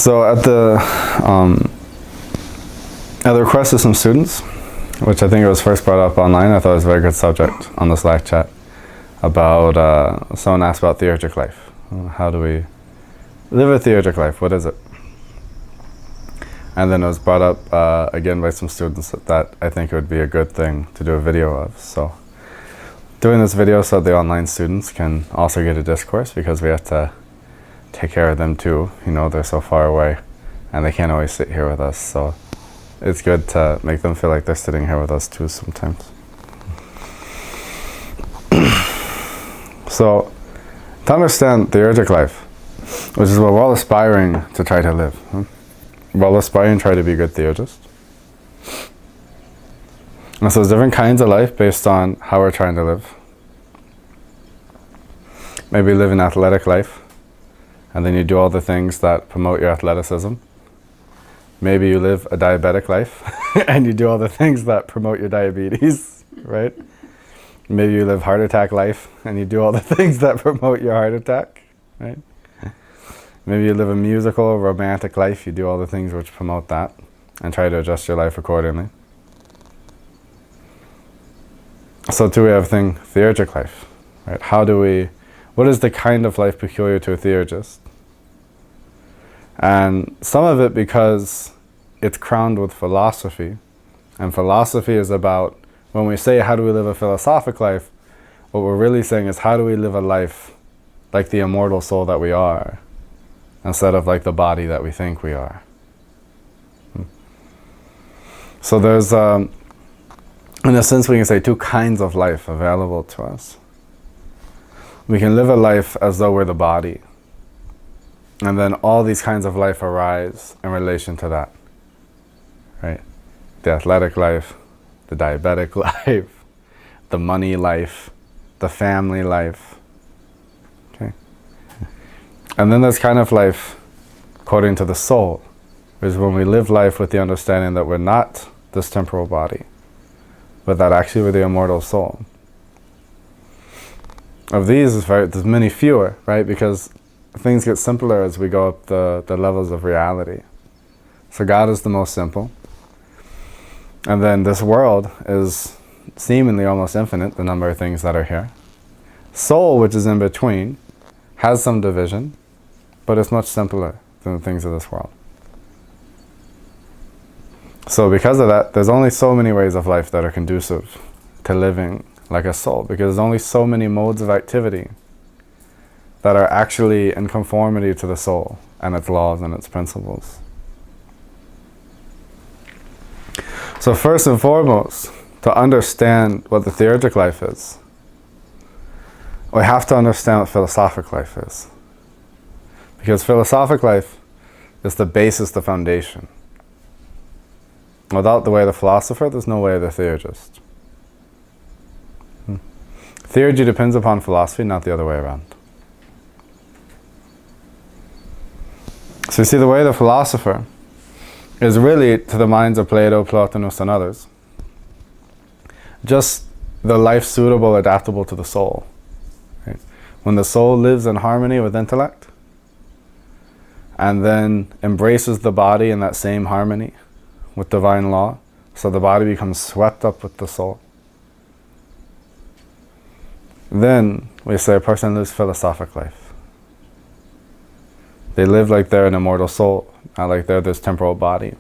So at the request of some students, which I think it was first brought up online, I thought it was a very good subject on the Slack chat, about, someone asked about Theurgic Life. How do we live a Theurgic life? What is it? And then it was brought up again by some students that I think it would be a good thing to do a video of. So doing this video so the online students can also get a discourse, because we have to take care of them too. You know, they're so far away and they can't always sit here with us. So it's good to make them feel like they're sitting here with us too sometimes. So to understand Theurgic life, which is what we're all aspiring to try to live. We're all aspiring to try to be good theurgists. And so there's different kinds of life based on how we're trying to live. Maybe you live an athletic life, and then you do all the things that promote your athleticism. Maybe you live a diabetic life, and you do all the things that promote your diabetes, right? Maybe you live heart attack life, and you do all the things that promote your heart attack, right? Maybe you live a musical, romantic life, you do all the things which promote that, and try to adjust your life accordingly. So too we have Theurgic life, right? What is the kind of life peculiar to a theurgist? And some of it because it's crowned with philosophy, and philosophy is about, when we say how do we live a philosophic life, what we're really saying is how do we live a life like the immortal soul that we are, instead of like the body that we think we are. So there's, in a sense we can say, two kinds of life available to us. We can live a life as though we're the body, and then all these kinds of life arise in relation to that, right? The athletic life, the diabetic life, the money life, the family life, okay? And then there's kind of life according to the soul, which is when we live life with the understanding that we're not this temporal body, but that actually we're the immortal soul. Of these, there's many fewer, right? Because things get simpler as we go up the levels of reality. So God is the most simple. And then this world is seemingly almost infinite, the number of things that are here. Soul, which is in between, has some division, but it's much simpler than the things of this world. So because of that, there's only so many ways of life that are conducive to living like a soul, because there's only so many modes of activity that are actually in conformity to the soul and its laws and its principles. So first and foremost, to understand what the Theurgic life is, we have to understand what philosophic life is. Because philosophic life is the basis, the foundation. Without the way of the philosopher, there's no way of the theurgist. Theurgy depends upon philosophy, not the other way around. So you see, the way of the philosopher is really, to the minds of Plato, Plotinus, and others, just the life suitable, adaptable to the soul. Right? When the soul lives in harmony with intellect, and then embraces the body in that same harmony with divine law, so the body becomes swept up with the soul, then we say a person lives philosophic life. They live like they're an immortal soul, not like they're this temporal body.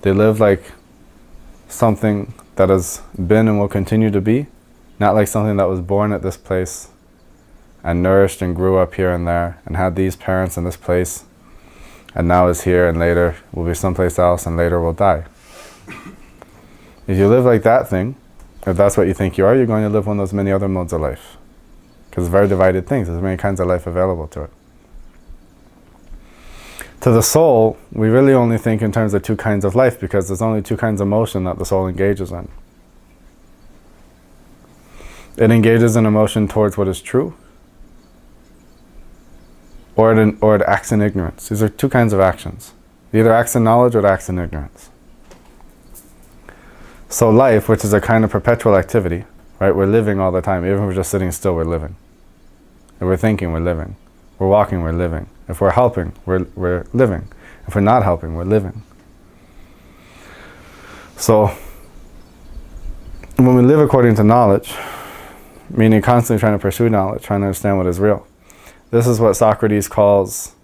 They live like something that has been and will continue to be, not like something that was born at this place and nourished and grew up here and there and had these parents in this place and now is here and later will be someplace else and later will die. If you live like that thing, if that's what you think you are, you're going to live one of those many other modes of life. Because it's very divided things. There's many kinds of life available to it. To the soul, we really only think in terms of two kinds of life, because there's only two kinds of motion that the soul engages in. It engages in emotion towards what is true, or it acts in ignorance. These are two kinds of actions. It either acts in knowledge or it acts in ignorance. So life, which is a kind of perpetual activity, right? We're living all the time. Even if we're just sitting still, we're living. If we're thinking, we're living. We're walking, we're living. If we're helping, we're living. If we're not helping, we're living. So, when we live according to knowledge, meaning constantly trying to pursue knowledge, trying to understand what is real, this is what Socrates calls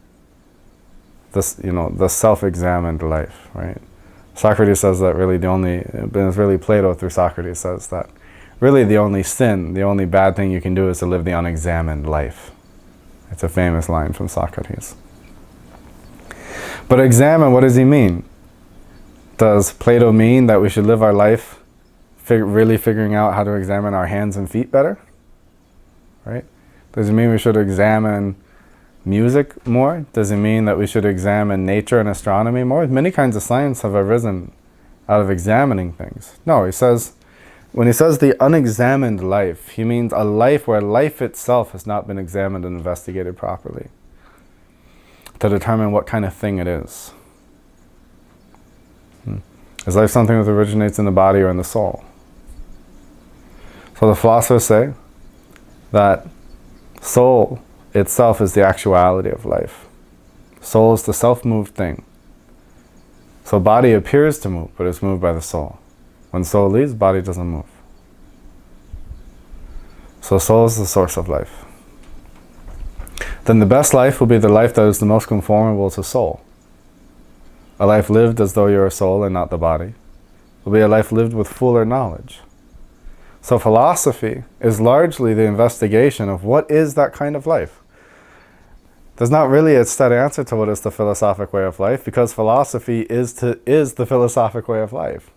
this, the self-examined life, right? Socrates says that really it's really Plato through Socrates says that really the only sin, the only bad thing you can do is to live the unexamined life. It's a famous line from Socrates. But examine, what does he mean? Does Plato mean that we should live our life really figuring out how to examine our hands and feet better? Right? Does it mean we should examine music more? Does it mean that we should examine nature and astronomy more? Many kinds of science have arisen out of examining things. No, when he says the unexamined life, he means a life where life itself has not been examined and investigated properly to determine what kind of thing it is. Is life something that originates in the body or in the soul? So the philosophers say that soul itself is the actuality of life. Soul is the self-moved thing. So body appears to move, but it's moved by the soul. When soul leaves, body doesn't move. So soul is the source of life. Then the best life will be the life that is the most conformable to soul. A life lived as though you're a soul and not the body will be a life lived with fuller knowledge. So philosophy is largely the investigation of what is that kind of life. There's not really a set answer to what is the philosophic way of life, because philosophy is the philosophic way of life.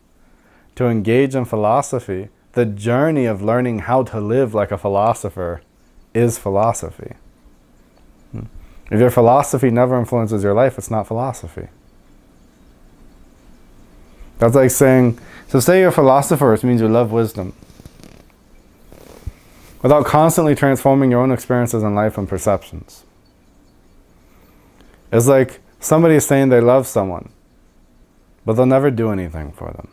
To engage in philosophy, the journey of learning how to live like a philosopher is philosophy. If your philosophy never influences your life, it's not philosophy. That's like saying, so say you're a philosopher, it means you love wisdom. Without constantly transforming your own experiences in life and perceptions. It's like somebody is saying they love someone, but they'll never do anything for them.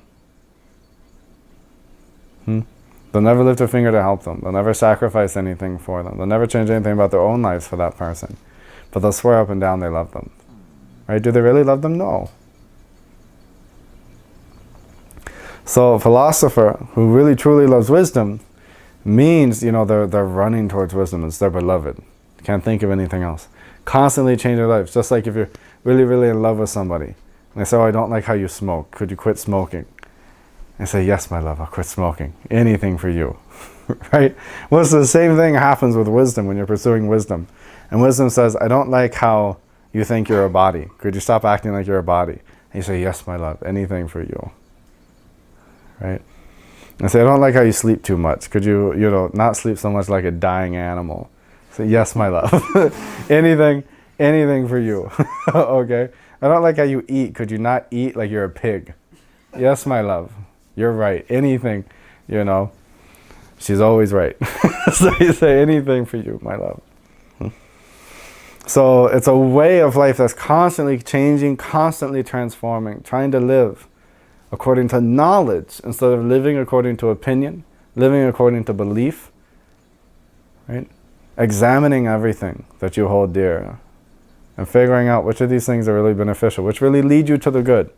They'll never lift a finger to help them. They'll never sacrifice anything for them. They'll never change anything about their own lives for that person. But they'll swear up and down they love them. Right? Do they really love them? No. So a philosopher who really truly loves wisdom means, they're running towards wisdom. It's their beloved. Can't think of anything else. Constantly change their lives. Just like if you're really, really in love with somebody. And they say, oh, I don't like how you smoke. Could you quit smoking? And say, yes, my love, I'll quit smoking. Anything for you. Right? Well, it's the same thing happens with wisdom when you're pursuing wisdom. And wisdom says, I don't like how you think you're a body. Could you stop acting like you're a body? And you say, yes, my love, anything for you. Right? And say, I don't like how you sleep too much. Could you, not sleep so much like a dying animal? Say, yes, my love. anything for you. Okay? I don't like how you eat. Could you not eat like you're a pig? Yes, my love. You're right. Anything, she's always right. So you say anything for you, my love. So it's a way of life that's constantly changing, constantly transforming, trying to live according to knowledge instead of living according to opinion, living according to belief, right? Examining everything that you hold dear and figuring out which of these things are really beneficial, which really lead you to the good.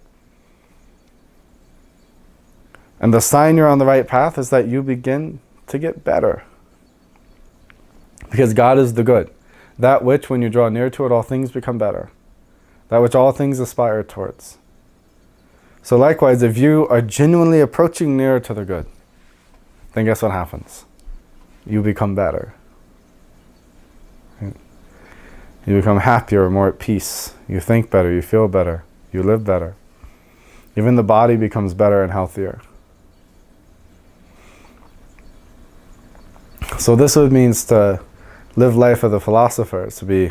And the sign you're on the right path is that you begin to get better. Because God is the good. That which, when you draw near to it, all things become better. That which all things aspire towards. So likewise, if you are genuinely approaching nearer to the good, then guess what happens? You become better. Right? You become happier, more at peace. You think better, you feel better, you live better. Even the body becomes better and healthier. So this would means to live life of the philosophers, to be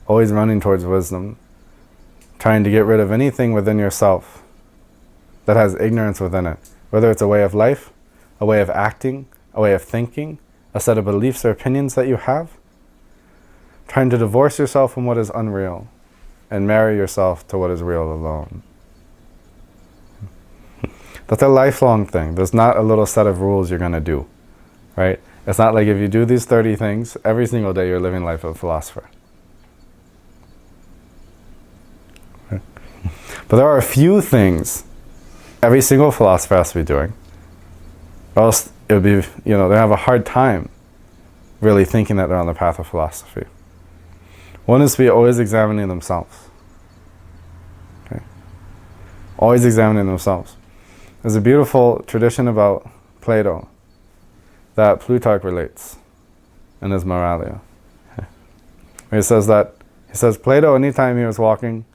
always running towards wisdom, trying to get rid of anything within yourself that has ignorance within it, whether it's a way of life, a way of acting, a way of thinking, a set of beliefs or opinions that you have, trying to divorce yourself from what is unreal and marry yourself to what is real alone. That's a lifelong thing. There's not a little set of rules you're going to do, right? It's not like if you do these 30 things, every single day you're living life of a philosopher. But there are a few things every single philosopher has to be doing, or else it would be, they have a hard time really thinking that they're on the path of philosophy. One is to be always examining themselves. Okay? Always examining themselves. There's a beautiful tradition about Plato that Plutarch relates in his Moralia. Okay? He says Plato, anytime he was walking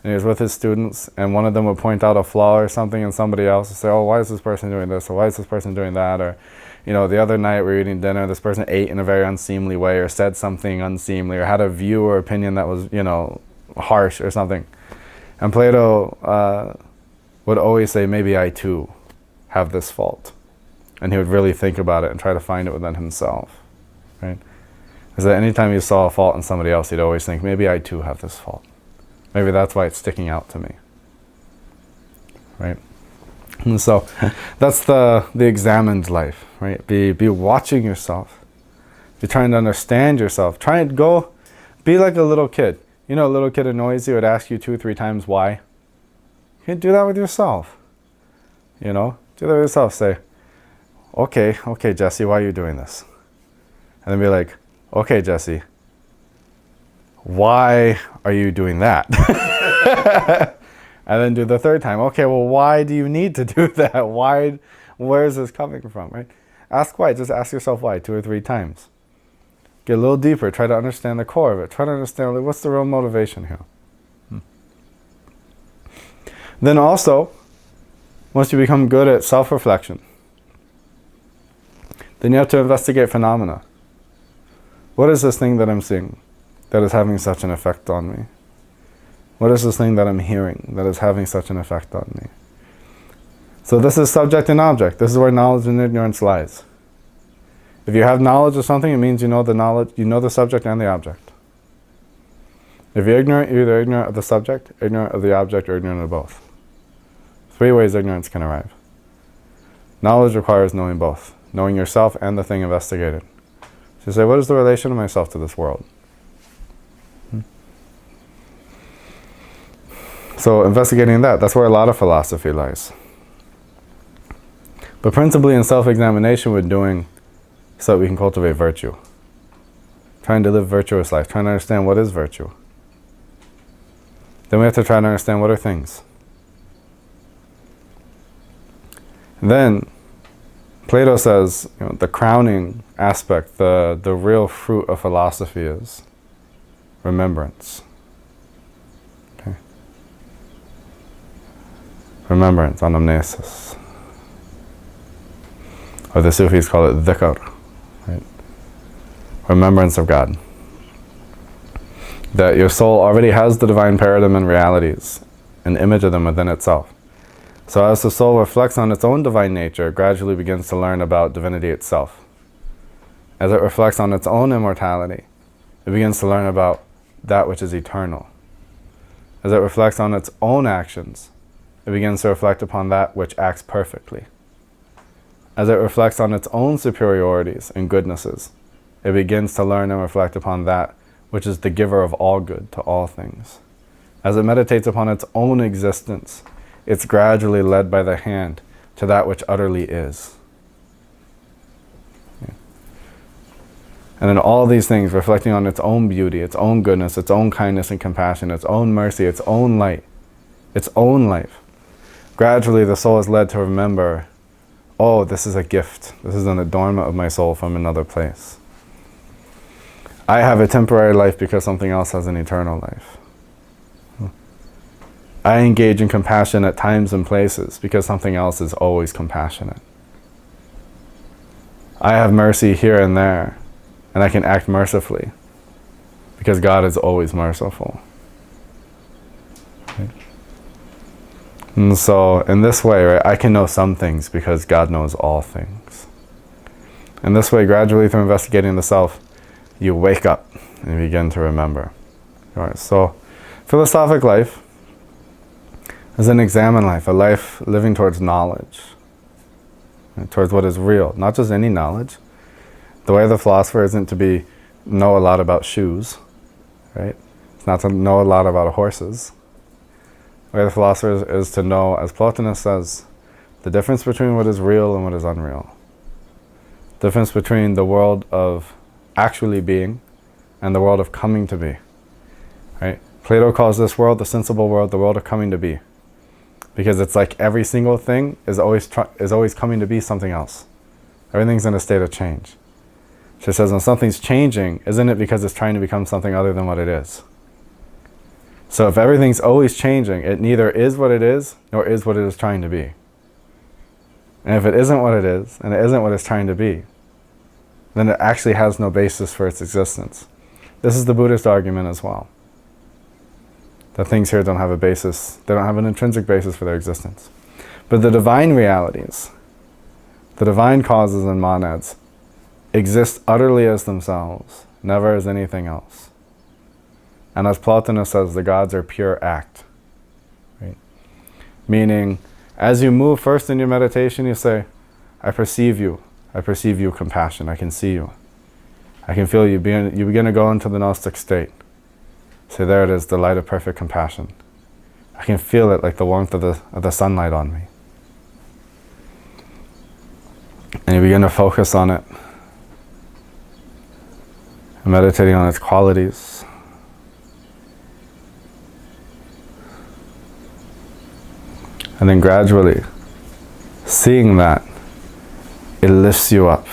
and he was with his students and one of them would point out a flaw or something in somebody else and say, oh, why is this person doing this? Or why is this person doing that? Or, the other night we were eating dinner, this person ate in a very unseemly way or said something unseemly or had a view or opinion that was, harsh or something. And Plato would always say, maybe I too have this fault. And he would really think about it and try to find it within himself. Right? Is that anytime he saw a fault in somebody else, he'd always think, maybe I too have this fault. Maybe that's why it's sticking out to me. Right? And so that's the examined life, right? Be watching yourself. Be trying to understand yourself. Try and be like a little kid. A little kid annoys you, would ask you 2 or 3 times why. You can do that with yourself. Do that with yourself. Say, okay, Jesse, why are you doing this? And then be like, okay, Jesse, why are you doing that? And then do the 3rd time. Okay, well, why do you need to do that? Where is this coming from, right? Ask why. Just ask yourself why 2 or 3 times. Get a little deeper. Try to understand the core of it. Try to understand what's the real motivation here. Then also, once you become good at self-reflection, then you have to investigate phenomena. What is this thing that I'm seeing that is having such an effect on me? What is this thing that I'm hearing that is having such an effect on me? So this is subject and object. This is where knowledge and ignorance lies. If you have knowledge of something, it means you know the subject and the object. If you're ignorant, you're either ignorant of the subject, ignorant of the object, or ignorant of both. 3 ways ignorance can arrive. Knowledge requires knowing both, knowing yourself and the thing investigated. So you say, what is the relation of myself to this world? So investigating that's where a lot of philosophy lies. But principally in self-examination, we're doing so that we can cultivate virtue. Trying to live virtuous life, trying to understand what is virtue. Then we have to try to understand what are things. And then Plato says, the crowning aspect, the real fruit of philosophy is remembrance. Okay? Remembrance, anamnesis. Or the Sufis call it dhikr, right? Remembrance of God. That your soul already has the divine paradigm and realities, an image of them within itself. So as the soul reflects on its own divine nature, it gradually begins to learn about divinity itself. As it reflects on its own immortality, it begins to learn about that which is eternal. As it reflects on its own actions, it begins to reflect upon that which acts perfectly. As it reflects on its own superiorities and goodnesses, it begins to learn and reflect upon that which is the giver of all good to all things. As it meditates upon its own existence, it's gradually led by the hand to that which utterly is. Yeah. And then all these things, reflecting on its own beauty, its own goodness, its own kindness and compassion, its own mercy, its own light, its own life. Gradually the soul is led to remember, oh, this is a gift. This is an adornment of my soul from another place. I have a temporary life because something else has an eternal life. I engage in compassion at times and places because something else is always compassionate. I have mercy here and there, and I can act mercifully because God is always merciful. Right? And so, in this way, right, I can know some things because God knows all things. In this way, gradually through investigating the self, you wake up and you begin to remember. All right, so, philosophic life is an examined life, a life living towards knowledge, right, towards what is real, not just any knowledge. The way of the philosopher isn't to know a lot about shoes, right? It's not to know a lot about horses. way of the philosophers is to know, as Plotinus says, the difference between what is real and what is unreal. Difference between the world of actually being and the world of coming to be. Right? Plato calls this world, the sensible world, the world of coming to be. Because it's like every single thing is always coming to be something else. Everything's in a state of change. So it says when something's changing, isn't it because it's trying to become something other than what it is? So if everything's always changing, it neither is what it is, nor is what it is trying to be. And if it isn't what it is, and it isn't what it's trying to be, then it actually has no basis for its existence. This is the Buddhist argument as well. That things here don't have a basis, they don't have an intrinsic basis for their existence. But the divine realities, the divine causes and monads, exist utterly as themselves, never as anything else. And as Plotinus says, the gods are pure act. Right? Meaning, as you move first in your meditation, you say, I perceive you compassion, I can see you. I can feel you. You begin to go into the Gnostic state. So there it is, the light of perfect compassion. I can feel it like the warmth of the sunlight on me. And you begin to focus on it, and meditating on its qualities. And then gradually, seeing that, it lifts you up.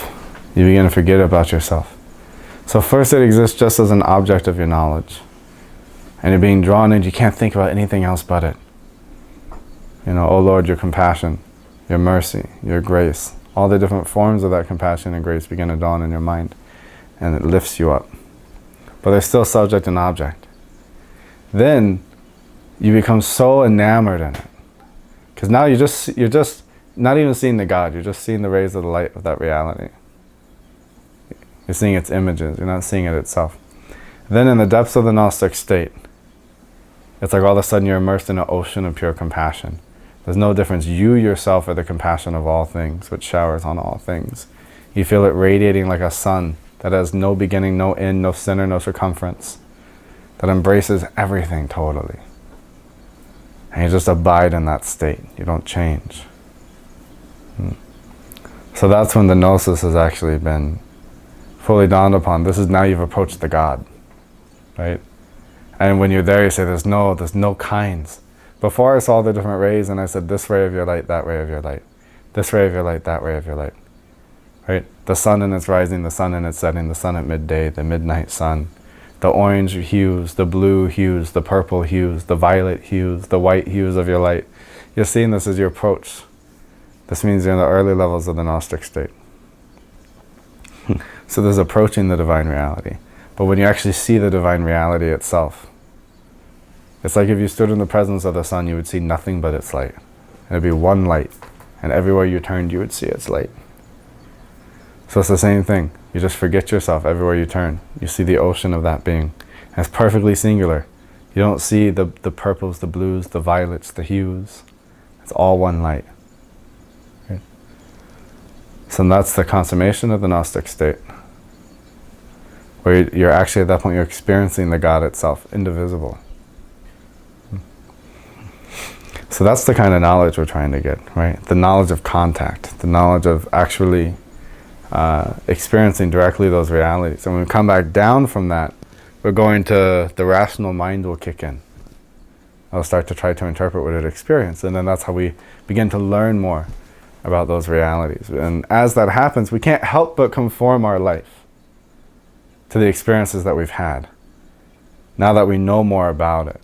You begin to forget about yourself. So first it exists just as an object of your knowledge. And you're being drawn in, you can't think about anything else but it. You know, oh Lord, your compassion, your mercy, your grace, all the different forms of that compassion and grace begin to dawn in your mind. And it lifts you up. But they're still subject and object. Then you become so enamored in it. Because now you're just not even seeing the God, you're just seeing the rays of the light of that reality. You're seeing its images, you're not seeing it itself. Then in the depths of the Gnostic state, it's like all of a sudden you're immersed in an ocean of pure compassion. There's no difference. You yourself are the compassion of all things, which showers on all things. You feel it radiating like a sun that has no beginning, no end, no center, no circumference, that embraces everything totally. And you just abide in that state. You don't change. So that's when the gnosis has actually been fully dawned upon. This is now you've approached the God, right? And when you're there, you say, there's no kinds. Before I saw the different rays, and I said, this ray of your light, that ray of your light. This ray of your light, that ray of your light. Right? The sun in its rising, the sun in its setting, the sun at midday, the midnight sun. The orange hues, the blue hues, the purple hues, the violet hues, the white hues of your light. You're seeing this as you approach. This means you're in the early levels of the Gnostic state. So there's approaching the divine reality. But when you actually see the divine reality itself, it's like if you stood in the presence of the sun, you would see nothing but its light. And it'd be one light. And everywhere you turned, you would see its light. So it's the same thing. You just forget yourself everywhere you turn. You see the ocean of that being. And it's perfectly singular. You don't see the purples, the blues, the violets, the hues. It's all one light. Okay? So that's the consummation of the Gnostic state. Where you're actually at that point, you're experiencing the God itself, indivisible. So that's the kind of knowledge we're trying to get, right? The knowledge of contact, the knowledge of actually experiencing directly those realities. And when we come back down from that, we're going to, the rational mind will kick in. I'll start to try to interpret what it experienced. And then that's how we begin to learn more about those realities. And as that happens, we can't help but conform our life to the experiences that we've had. Now that we know more about it,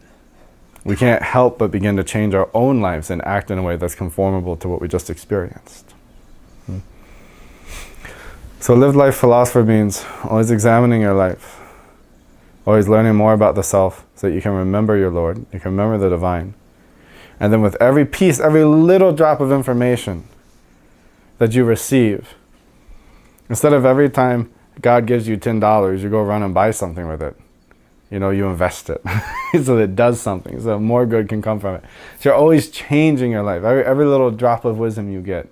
we can't help but begin to change our own lives and act in a way that's conformable to what we just experienced. So lived life philosopher means always examining your life, always learning more about the self so that you can remember your Lord, you can remember the divine. And then with every piece, every little drop of information that you receive, instead of every time God gives you $10, you go run and buy something with it. You know, you invest it so that it does something, so more good can come from it. So you're always changing your life. Every little drop of wisdom you get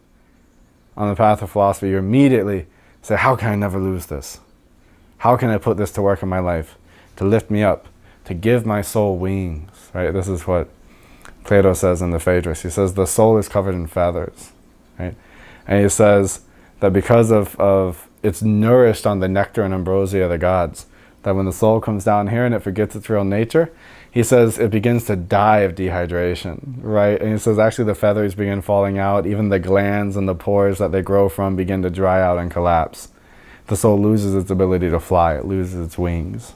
on the path of philosophy, you immediately say, how can I never lose this? How can I put this to work in my life to lift me up, to give my soul wings, right? This is what Plato says in the Phaedrus, he says the soul is covered in feathers, right? And he says that because of it's nourished on the nectar and ambrosia of the gods, that when the soul comes down here and it forgets its real nature, he says it begins to die of dehydration, right? And he says actually the feathers begin falling out, even the glands and the pores that they grow from begin to dry out and collapse. The soul loses its ability to fly, it loses its wings,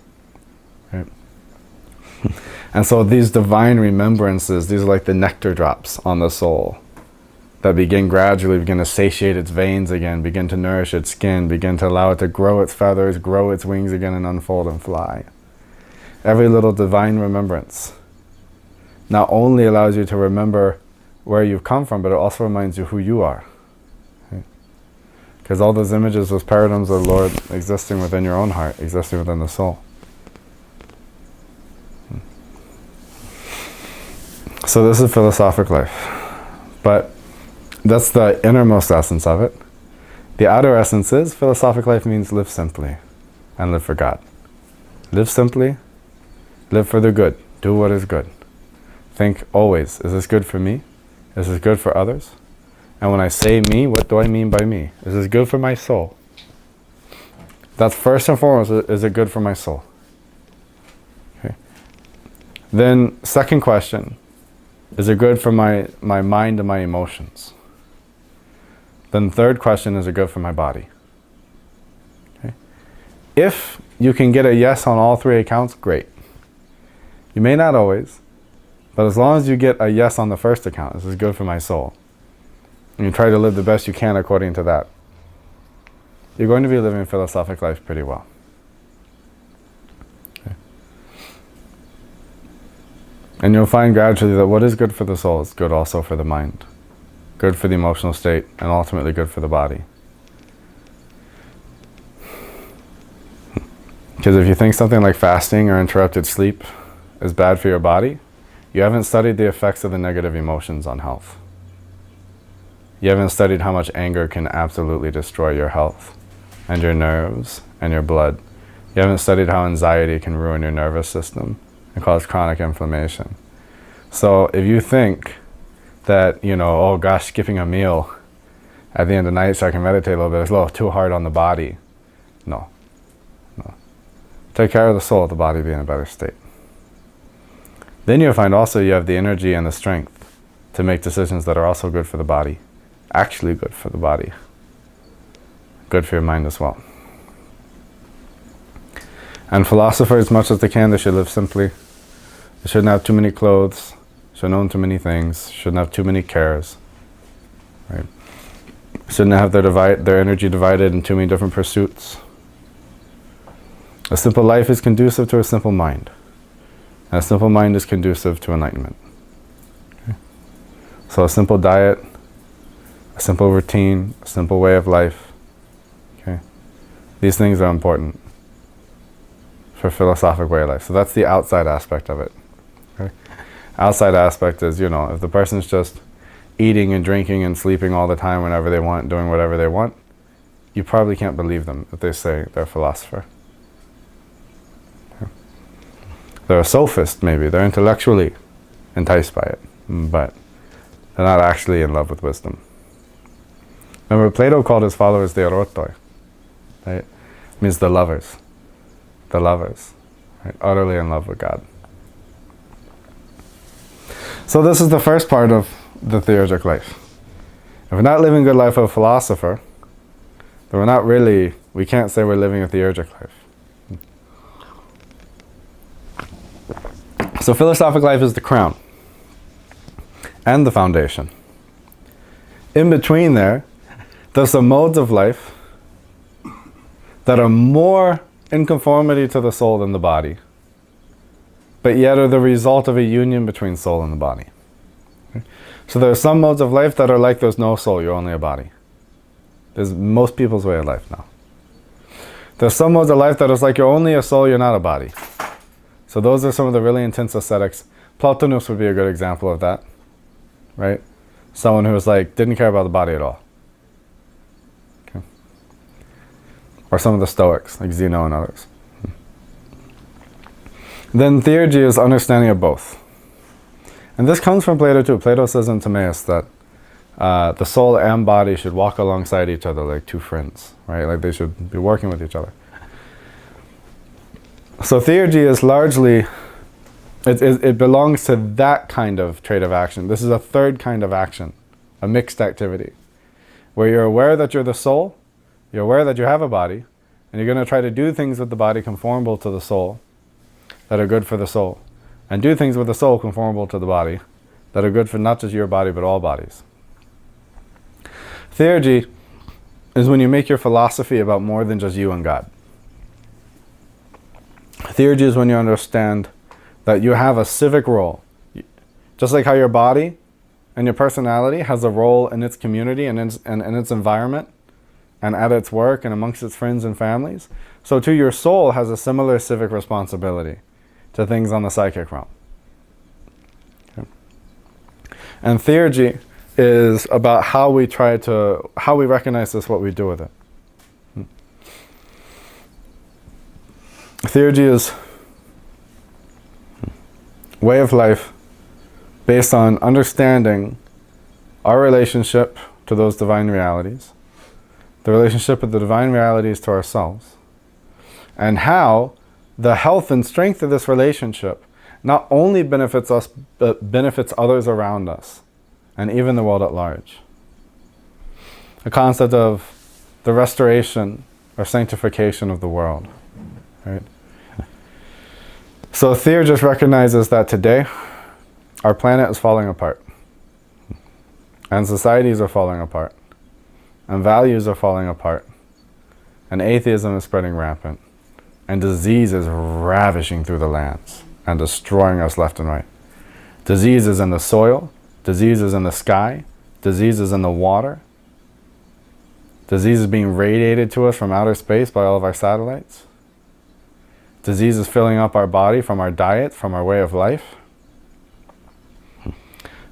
right? And so these divine remembrances, these are like the nectar drops on the soul that gradually begin to satiate its veins again, begin to nourish its skin, begin to allow it to grow its feathers, grow its wings again, and unfold and fly. Every little divine remembrance not only allows you to remember where you've come from, but it also reminds you who you are. Because all those images, those paradigms of the Lord existing within your own heart, existing within the soul. So this is philosophic life. But that's the innermost essence of it. The outer essence is, philosophic life means live simply and live for God. Live simply, live for the good, do what is good. Think always, is this good for me? Is this good for others? And when I say me, what do I mean by me? Is this good for my soul? That's first and foremost, is it good for my soul? Okay. Then, second question, is it good for my mind and my emotions? Then third question, is it good for my body? Okay. If you can get a yes on all three accounts, great. You may not always, but as long as you get a yes on the first account, this is good for my soul, and you try to live the best you can according to that, you're going to be living a philosophic life pretty well. Okay. And you'll find gradually that what is good for the soul is good also for the mind, good for the emotional state, and ultimately good for the body. Because if you think something like fasting or interrupted sleep is bad for your body, you haven't studied the effects of the negative emotions on health. You haven't studied how much anger can absolutely destroy your health and your nerves and your blood. You haven't studied how anxiety can ruin your nervous system and cause chronic inflammation. So if you think that, oh gosh, skipping a meal at the end of the night so I can meditate a little bit is a little too hard on the body. No. Take care of the soul, the body be in a better state. Then you'll find also you have the energy and the strength to make decisions that are also good for the body. Actually good for the body. Good for your mind as well. And philosophers, as much as they can, they should live simply. They shouldn't have too many clothes, shouldn't own too many things, shouldn't have too many cares. Right? Shouldn't have their energy divided in too many different pursuits. A simple life is conducive to a simple mind. And a simple mind is conducive to enlightenment. Okay? So a simple diet, a simple routine, a simple way of life. Okay? These things are important for a philosophic way of life. So that's the outside aspect of it. Okay? Outside aspect is, if the person's just eating and drinking and sleeping all the time whenever they want, doing whatever they want, you probably can't believe them if they say they're a philosopher. They're a sophist, maybe. They're intellectually enticed by it, but they're not actually in love with wisdom. Remember, Plato called his followers Theurgic, right? It means the lovers. The lovers, right? Utterly in love with God. So this is the first part of the Theurgic life. If we're not living a good life of a philosopher, then we can't say we're living a Theurgic life. So philosophic life is the crown and the foundation. In between there's some modes of life that are more in conformity to the soul than the body, but yet are the result of a union between soul and the body. Okay? So there are some modes of life that are like there's no soul, you're only a body. There's most people's way of life now. There's some modes of life that is like you're only a soul, you're not a body. So those are some of the really intense ascetics. Plotinus would be a good example of that, right? Someone who was didn't care about the body at all. Okay. Or some of the Stoics, like Zeno and others. Then theurgy is understanding of both. And this comes from Plato too. Plato says in Timaeus that the soul and body should walk alongside each other like two friends, right? Like they should be working with each other. So theurgy is largely, it belongs to that kind of trait of action. This is a third kind of action, a mixed activity, where you're aware that you're the soul, you're aware that you have a body, and you're going to try to do things with the body conformable to the soul, that are good for the soul, and do things with the soul conformable to the body, that are good for not just your body, but all bodies. Theurgy is when you make your philosophy about more than just you and God. Theurgy is when you understand that you have a civic role. Just like how your body and your personality has a role in its community and in its environment and at its work and amongst its friends and families, so too your soul has a similar civic responsibility to things on the psychic realm. Okay. And theurgy is about how we recognize this, what we do with it. Theurgy is way of life based on understanding our relationship to those divine realities, the relationship of the divine realities to ourselves, and how the health and strength of this relationship not only benefits us, but benefits others around us, and even the world at large. The concept of the restoration or sanctification of the world. Right? So Theurgy just recognizes that today our planet is falling apart, and societies are falling apart, and values are falling apart, and atheism is spreading rampant, and disease is ravishing through the lands and destroying us left and right. Disease is in the soil, disease is in the sky, disease is in the water, disease is being radiated to us from outer space by all of our satellites. Disease is filling up our body from our diet, from our way of life.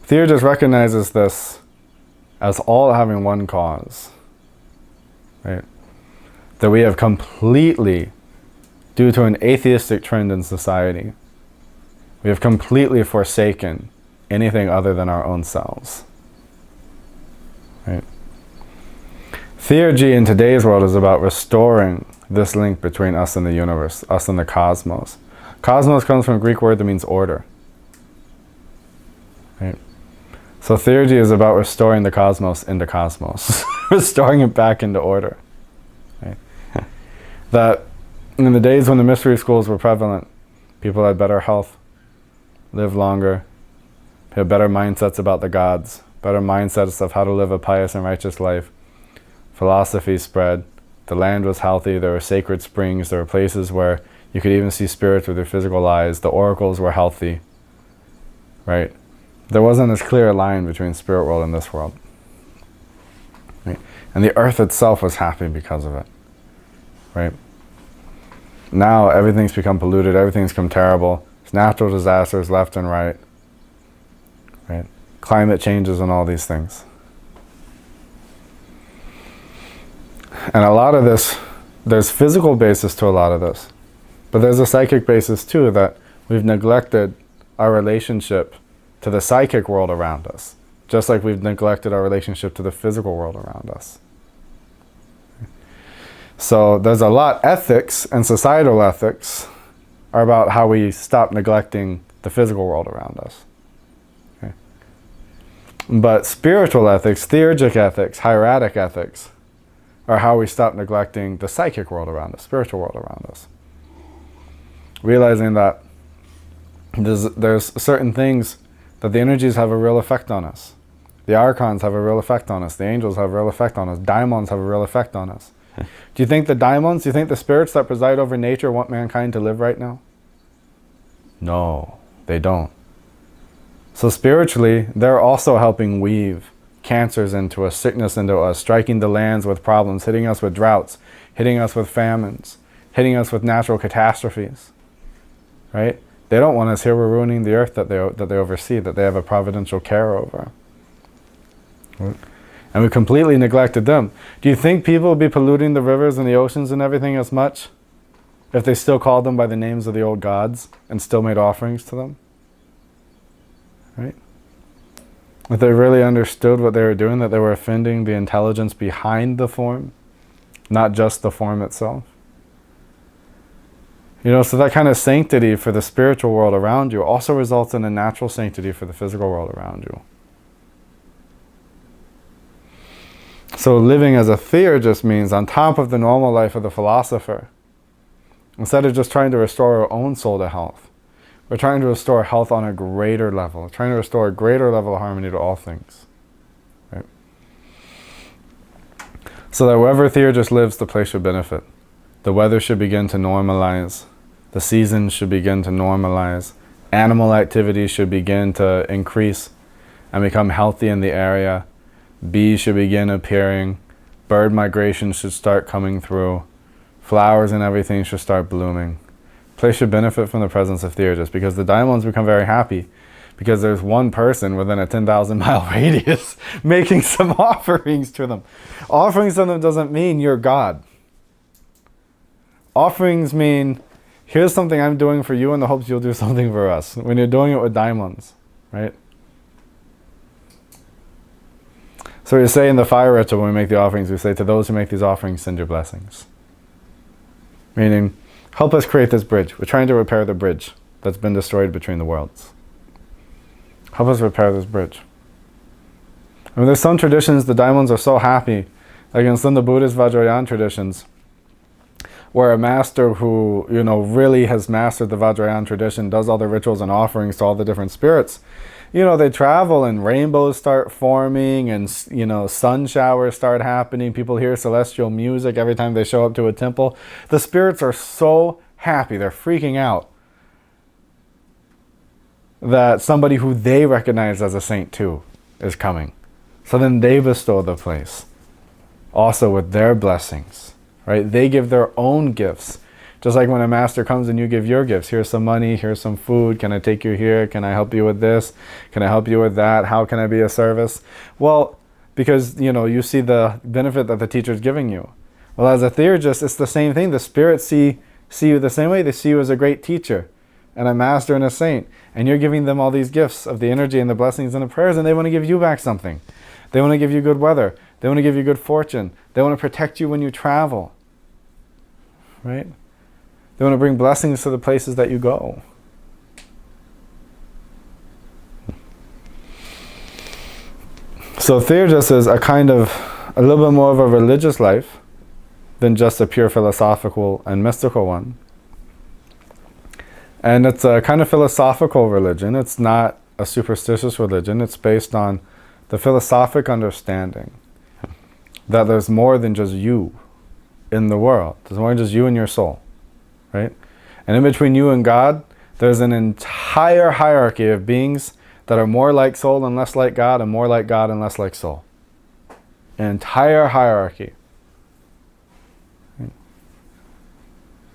Theurgy just recognizes this as all having one cause, right? That we have completely, due to an atheistic trend in society, we have completely forsaken anything other than our own selves, right? Theurgy in today's world is about restoring this link between us and the universe, us and the cosmos. Cosmos comes from a Greek word that means order. Right? So theurgy is about restoring the cosmos into cosmos, restoring it back into order. Right? That in the days when the mystery schools were prevalent, people had better health, lived longer, had better mindsets about the gods, better mindsets of how to live a pious and righteous life. Philosophy spread. The land was healthy, there were sacred springs, there were places where you could even see spirits with your physical eyes. The oracles were healthy, right? There wasn't this clear line between spirit world and this world. Right? And the earth itself was happy because of it, right? Now everything's become polluted, everything's become terrible. There's natural disasters left and right? Climate changes and all these things. And a lot of this, there's physical basis to a lot of this, but there's a psychic basis too, that we've neglected our relationship to the psychic world around us, just like we've neglected our relationship to the physical world around us. So there's a lot, ethics and societal ethics are about how we stop neglecting the physical world around us. Okay. But spiritual ethics, theurgic ethics, hieratic ethics, are how we stop neglecting the psychic world around us, spiritual world around us. Realizing that there's certain things that the energies have a real effect on us. The archons have a real effect on us. The angels have a real effect on us. Daimons have a real effect on us. Do you think the daimons, do you think the spirits that preside over nature want mankind to live right now? No, they don't. So spiritually, they're also helping weave cancers into us, sickness into us, striking the lands with problems, hitting us with droughts, hitting us with famines, hitting us with natural catastrophes, right? They don't want us here. We're ruining the earth that they oversee, that they have a providential care over. Right? And we completely neglected them. Do you think people would be polluting the rivers and the oceans and everything as much if they still called them by the names of the old gods and still made offerings to them? right? If they really understood what they were doing, that they were offending the intelligence behind the form, not just the form itself. So that kind of sanctity for the spiritual world around you also results in a natural sanctity for the physical world around you. So living as a theurgist means, on top of the normal life of the philosopher, instead of just trying to restore our own soul to health, we're trying to restore health on a greater level, trying to restore a greater level of harmony to all things. Right? So that wherever theurgist lives, the place should benefit. The weather should begin to normalize. The seasons should begin to normalize. Animal activity should begin to increase and become healthy in the area. Bees should begin appearing. Bird migration should start coming through. Flowers and everything should start blooming. Place should benefit from the presence of theurgists, because the daimons become very happy because there's one person within a 10,000 mile radius making some offerings to them. Offerings to them doesn't mean you're God. Offerings mean, here's something I'm doing for you in the hopes you'll do something for us. When you're doing it with daimons, right? So we say in the fire ritual, when we make the offerings, we say, to those who make these offerings, send your blessings. Meaning, help us create this bridge. We're trying to repair the bridge that's been destroyed between the worlds. Help us repair this bridge. I mean, there's some traditions, the daimons are so happy, like in some of the Buddhist Vajrayana traditions, where a master who, really has mastered the Vajrayana tradition, does all the rituals and offerings to all the different spirits, they travel and rainbows start forming and, sun showers start happening. People hear celestial music every time they show up to a temple. The spirits are so happy. They're freaking out that somebody who they recognize as a saint too is coming. So then they bestow the place also with their blessings, right? They give their own gifts. Just like when a master comes and you give your gifts. Here's some money, here's some food. Can I take you here? Can I help you with this? Can I help you with that? How can I be of service? Well, because, you see the benefit that the teacher's giving you. Well, as a theurgist, it's the same thing. The spirits see you the same way. They see you as a great teacher and a master and a saint. And you're giving them all these gifts of the energy and the blessings and the prayers, and they want to give you back something. They want to give you good weather. They want to give you good fortune. They want to protect you when you travel. Right? They want to bring blessings to the places that you go. So theurgist is a little bit more of a religious life than just a pure philosophical and mystical one. And it's a kind of philosophical religion. It's not a superstitious religion. It's based on the philosophic understanding that there's more than just you in the world. There's more than just you and your soul. Right? And in between you and God, there's an entire hierarchy of beings that are more like soul and less like God, and more like God and less like soul. An entire hierarchy. Right?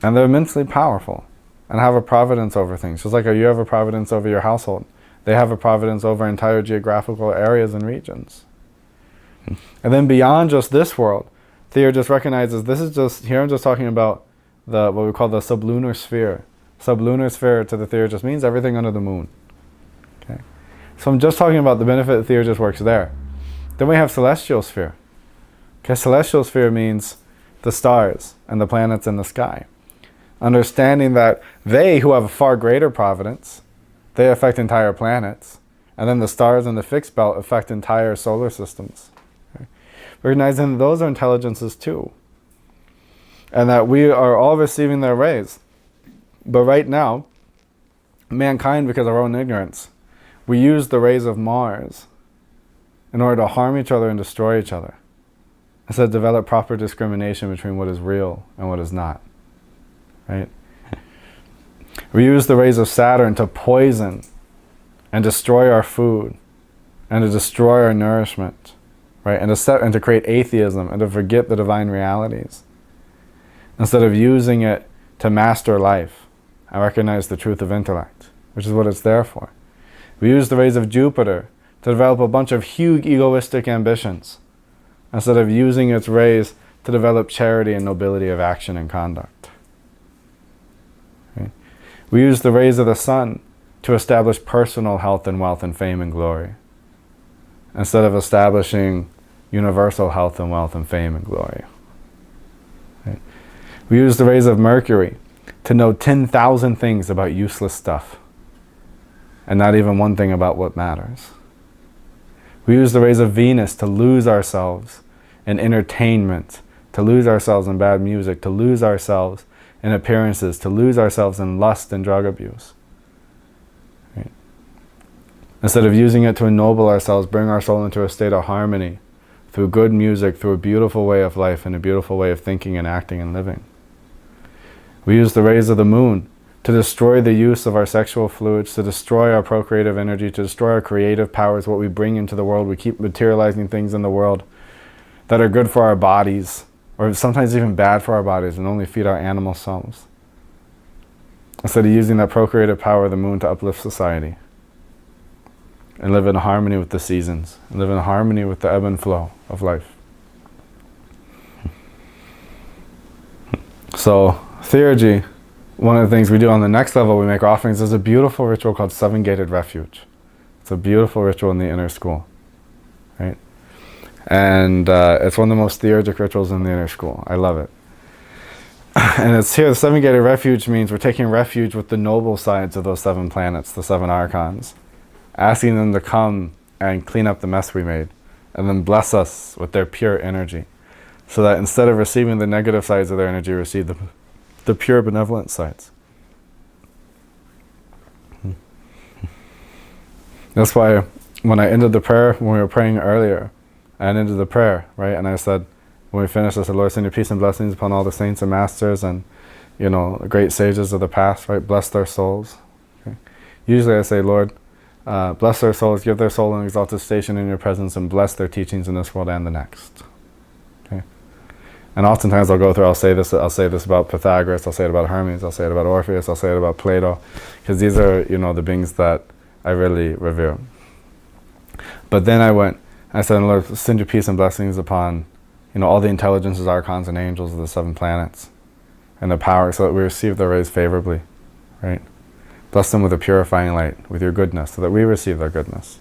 And they're immensely powerful and have a providence over things. Just like you have a providence over your household, they have a providence over entire geographical areas and regions. And then beyond just this world, Theo just recognizes here I'm just talking about what we call the sublunar sphere. Sublunar sphere to the theurgist means everything under the moon. Okay, so I'm just talking about the benefit the theurgist works there. Then we have celestial sphere. Okay, celestial sphere means the stars and the planets in the sky. Understanding that they, who have a far greater providence, they affect entire planets, and then the stars in the fixed belt affect entire solar systems. Okay? Recognizing that those are intelligences too. And that we are all receiving their rays. But right now, mankind, because of our own ignorance, we use the rays of Mars in order to harm each other and destroy each other, instead of develop proper discrimination between what is real and what is not. Right? We use the rays of Saturn to poison and destroy our food and to destroy our nourishment, right? And to create atheism and to forget the divine realities, instead of using it to master life and recognize the truth of intellect, which is what it's there for. We use the rays of Jupiter to develop a bunch of huge egoistic ambitions, instead of using its rays to develop charity and nobility of action and conduct. Okay? We use the rays of the sun to establish personal health and wealth and fame and glory, instead of establishing universal health and wealth and fame and glory. Right? We use the rays of Mercury to know 10,000 things about useless stuff, and not even one thing about what matters. We use the rays of Venus to lose ourselves in entertainment, to lose ourselves in bad music, to lose ourselves in appearances, to lose ourselves in lust and drug abuse. Right? Instead of using it to ennoble ourselves, bring our soul into a state of harmony through good music, through a beautiful way of life and a beautiful way of thinking and acting and living. We use the rays of the moon to destroy the use of our sexual fluids, to destroy our procreative energy, to destroy our creative powers, what we bring into the world. We keep materializing things in the world that are good for our bodies, or sometimes even bad for our bodies, and only feed our animal selves. Instead of using that procreative power of the moon to uplift society and live in harmony with the seasons, and live in harmony with the ebb and flow of life. So, Theurgy, one of the things we do on the next level, we make offerings. There's a beautiful ritual called Seven-Gated Refuge. It's a beautiful ritual in the inner school, right? And it's one of the most theurgic rituals in the inner school. I love it. And it's here, the Seven-Gated Refuge means we're taking refuge with the noble sides of those 7 planets, the 7 archons, asking them to come and clean up the mess we made, and then bless us with their pure energy, so that instead of receiving the negative sides of their energy, we receive the pure benevolent sides. That's why when I ended the prayer, when we were praying earlier, I ended the prayer, right? And I said, when we finished, I said, Lord, send your peace and blessings upon all the saints and masters and, great sages of the past, right? Bless their souls. Okay? Usually I say, Lord, bless their souls, give their soul an exalted station in your presence, and bless their teachings in this world and the next. Okay? And oftentimes I'll say this about Pythagoras, I'll say it about Hermes, I'll say it about Orpheus, I'll say it about Plato, because these are, the beings that I really revere. But then I said, Lord, send your peace and blessings upon, all the intelligences, archons, and angels of the 7 planets, and the power, so that we receive their rays favorably, right? Bless them with a purifying light, with your goodness, so that we receive their goodness.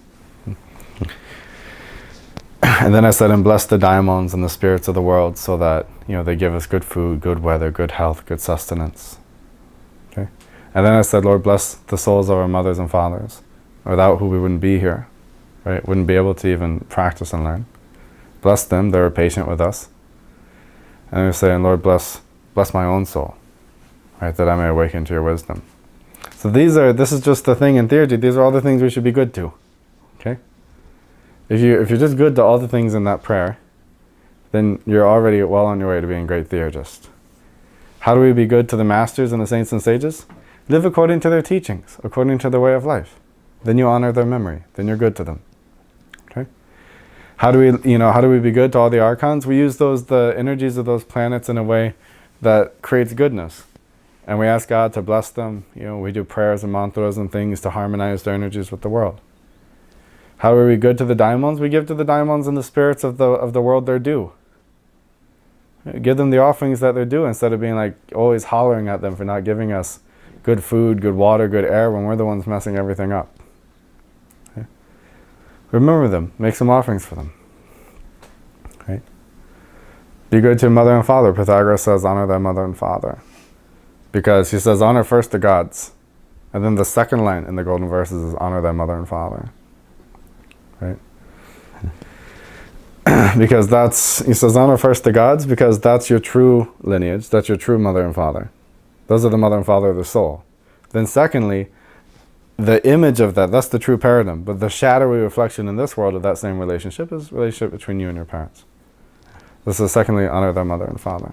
And then I said, and bless the daimons and the spirits of the world, so that, they give us good food, good weather, good health, good sustenance. Okay? And then I said, Lord, bless the souls of our mothers and fathers, without who we wouldn't be here, right? Wouldn't be able to even practice and learn. Bless them, they were patient with us. And I was saying, Lord, bless my own soul, right? That I may awaken to your wisdom. So this is just the thing in Theurgy. These are all the things we should be good to, okay? If you're just good to all the things in that prayer, then you're already well on your way to being a great theurgist. How do we be good to the masters and the saints and sages? Live according to their teachings, according to their way of life. Then you honor their memory. Then you're good to them. Okay? How do we be good to all the archons? We use the energies of those planets in a way that creates goodness. And we ask God to bless them. We do prayers and mantras and things to harmonize their energies with the world. How are we good to the daimons? We give to the daimons and the spirits of the world their due. Give them the offerings that they're due, instead of being like always hollering at them for not giving us good food, good water, good air, when we're the ones messing everything up. Okay? Remember them. Make some offerings for them. Right? Be good to mother and father. Pythagoras says, honor thy mother and father. Because he says, honor first the gods. And then the second line in the golden verses is, honor thy mother and father. Right? Because he says, honor first the gods, because that's your true lineage, that's your true mother and father. Those are the mother and father of the soul. Then secondly, the image of that's the true paradigm, but the shadowy reflection in this world of that same relationship is the relationship between you and your parents. This is secondly, honor their mother and father.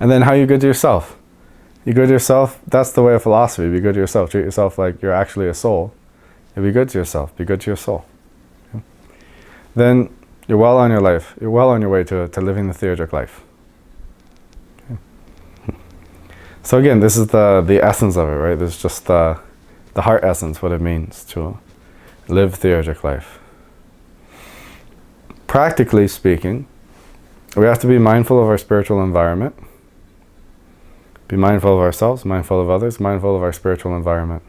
And then how you good to yourself. You good to yourself, that's the way of philosophy. Be good to yourself. Treat yourself like you're actually a soul. And be good to yourself. Be good to your soul. Okay? Then you're well on your life. You're well on your way to living the Theurgic life. Okay? So again, this is the essence of it, right? This is just the heart essence, what it means to live Theurgic life. Practically speaking, we have to be mindful of our spiritual environment. Be mindful of ourselves, mindful of others, mindful of our spiritual environment.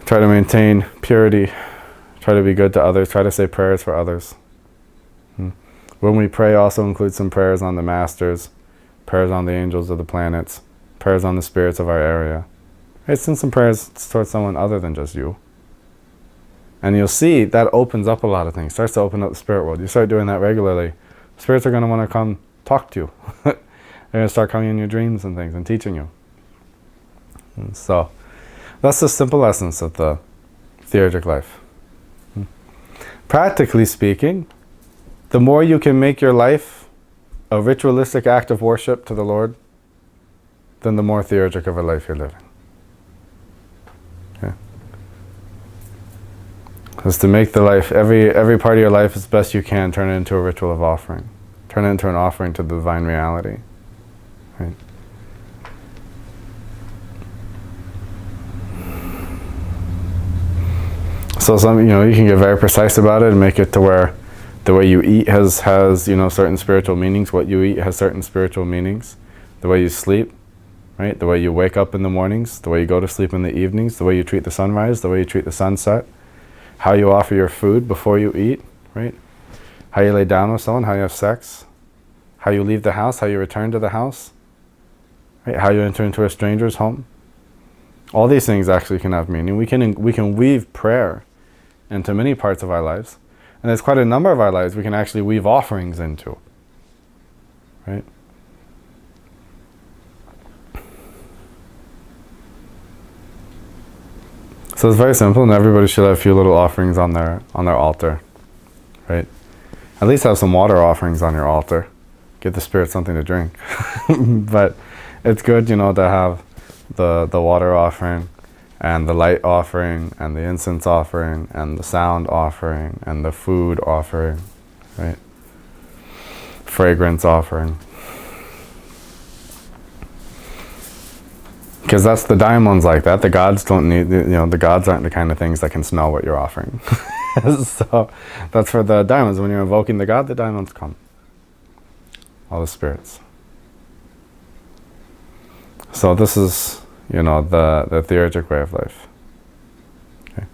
Try to maintain purity. Try to be good to others. Try to say prayers for others. When we pray, also include some prayers on the masters, prayers on the angels of the planets, prayers on the spirits of our area. Right? Send some prayers towards someone other than just you. And you'll see that opens up a lot of things. Starts to open up the spirit world. You start doing that regularly, spirits are going to want to come talk to you. They're going to start coming in your dreams and things and teaching you. And so that's the simple essence of the Theurgic life. Practically speaking, the more you can make your life a ritualistic act of worship to the Lord, then the more theurgic of a life you're living. Okay? Is to make the life, every part of your life as best you can, turn it into a ritual of offering. Turn it into an offering to the divine reality. Right? So you can get very precise about it and make it to where the way you eat has certain spiritual meanings. What you eat has certain spiritual meanings. The way you sleep, right? The way you wake up in the mornings, the way you go to sleep in the evenings, the way you treat the sunrise, the way you treat the sunset, how you offer your food before you eat, right? How you lay down with someone, how you have sex, how you leave the house, how you return to the house, right? How you enter into a stranger's home. All these things actually can have meaning. We can weave prayer into many parts of our lives. And there's quite a number of our lives we can actually weave offerings into. Right? So it's very simple, and everybody should have a few little offerings on their altar. Right? At least have some water offerings on your altar. Give the spirit something to drink. But it's good, to have the water offering, and the light offering, and the incense offering, and the sound offering, and the food offering, right? Fragrance offering. Because that's the daimons like that. The gods don't need, the gods aren't the kind of things that can smell what you're offering. So that's for the daimons. When you're invoking the god, the daimons come. All the spirits. So this is, the theurgic way of life. Okay.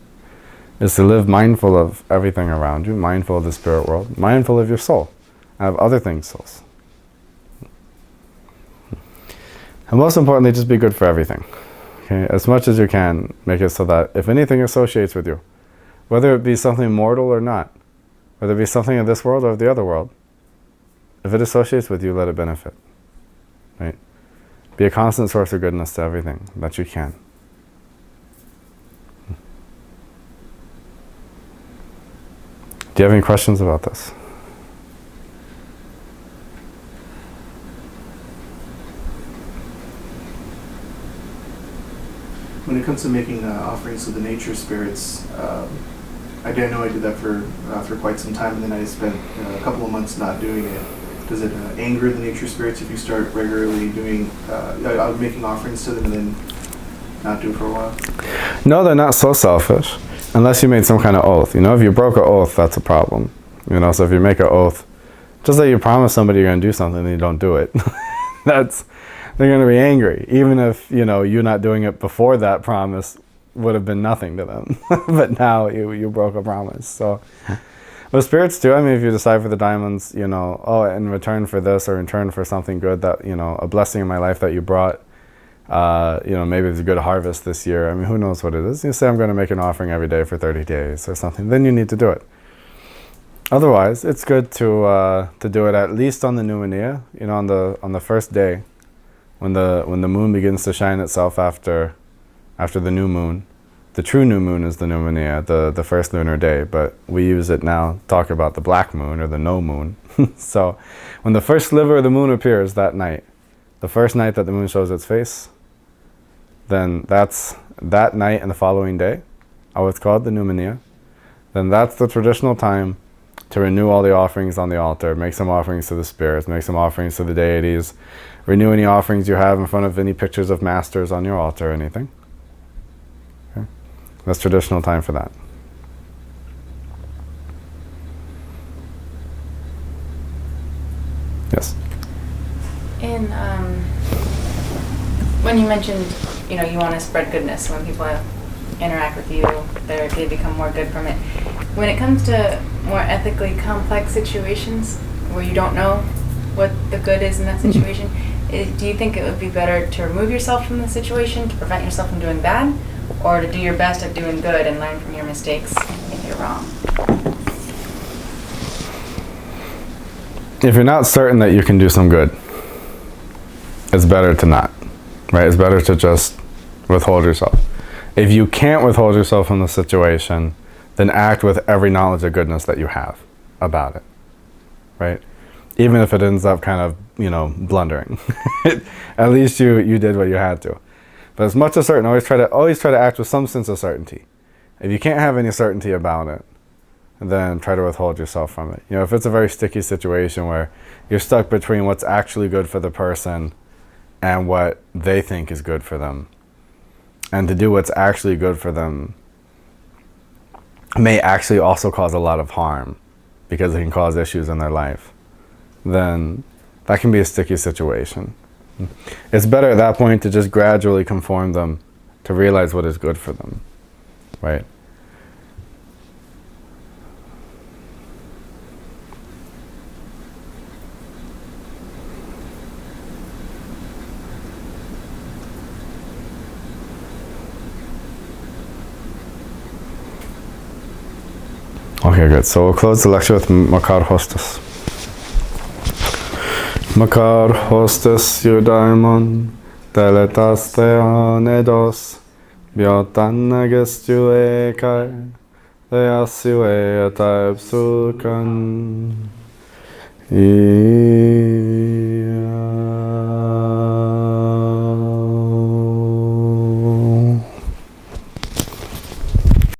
Is to live mindful of everything around you, mindful of the spirit world, mindful of your soul, and of other things' souls. And most importantly, just be good for everything. Okay? As much as you can, make it so that if anything associates with you, whether it be something mortal or not, whether it be something of this world or of the other world, if it associates with you, let it benefit. Right? Be a constant source of goodness to everything that you can. Do you have any questions about this? When it comes to making offerings to the nature spirits, I know I did that for quite some time, and then I spent a couple of months not doing it. Does it anger the nature spirits if you start regularly doing making offerings to them and then not do it for a while? No, they're not so selfish, unless you made some kind of oath. If you broke an oath, that's a problem. So if you make an oath, just like you promise somebody you're going to do something and you don't do it, they're going to be angry, even if you not doing it before that promise would have been nothing to them. But now you broke a promise. So with spirits too, if you decide for the diamonds, in return for this, or in return for something good that, a blessing in my life that you brought, maybe it's a good harvest this year. Who knows what it is. You say, I'm going to make an offering every day for 30 days or something. Then you need to do it. Otherwise, it's good to do it at least on the Numenea, on the first day, when the moon begins to shine itself after the new moon. The true new moon is the Numenea, the first lunar day, but we use it now to talk about the black moon or the no moon. So when the first sliver of the moon appears that night, the first night that the moon shows its face, then that's that night and the following day are what's called the Numenea. Then that's the traditional time to renew all the offerings on the altar, make some offerings to the spirits, make some offerings to the deities, renew any offerings you have in front of any pictures of masters on your altar or anything. Okay? That's traditional time for that. Yes? In when you mentioned, you know, you want to spread goodness when people interact with you, they become more good from it. When it comes to more ethically complex situations where you don't know what the good is in that situation, do you think it would be better to remove yourself from the situation to prevent yourself from doing bad, or to do your best at doing good and learn from your mistakes if you're wrong? If you're not certain that you can do some good, it's better to not, right? It's better to just withhold yourself. If you can't withhold yourself from the situation, then act with every knowledge of goodness that you have about it, right? Even if it ends up kind of, you know, blundering. At least you did what you had to. But as much as certain, always try to act with some sense of certainty. If you can't have any certainty about it, then try to withhold yourself from it. You know, if it's a very sticky situation where you're stuck between what's actually good for the person and what they think is good for them, and to do what's actually good for them may actually also cause a lot of harm because it can cause issues in their life, then that can be a sticky situation. It's better at that point to just gradually conform them to realize what is good for them, right? Okay, good. So we'll close the lecture with Makar Hostas. Makar Hostas Yudaimon, Teletas Theanedos, Biotan Nagestu Ekar, Theasiwe Ataib Sukan.